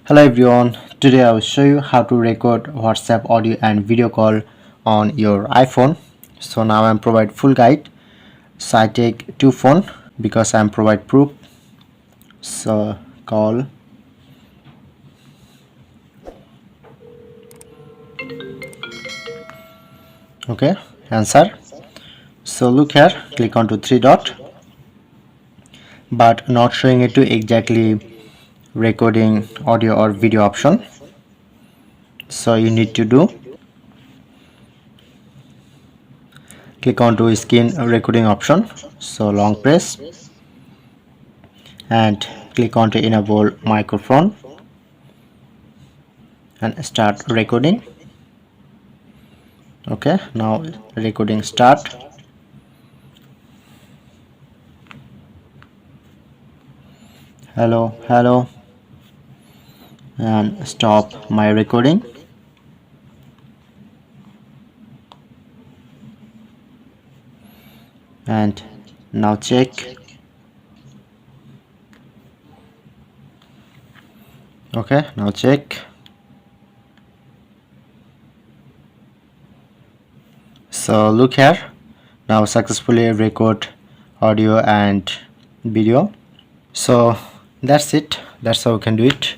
Hello everyone, today I will show you how to record WhatsApp audio and video call on your iPhone. So now I'm provide full guide. So I take two phone because I'm provide proof. So call. Okay, answer. So look here, click on to three dot, but not showing it to exactly recording audio or video option. So you need to do click on to screen recording option. So long press and click on to enable microphone and start recording. Okay, now recording start. Hello, and stop my recording. And now check. Okay, now check. So look here, now successfully record audio and video. So that's it, that's how we can do it.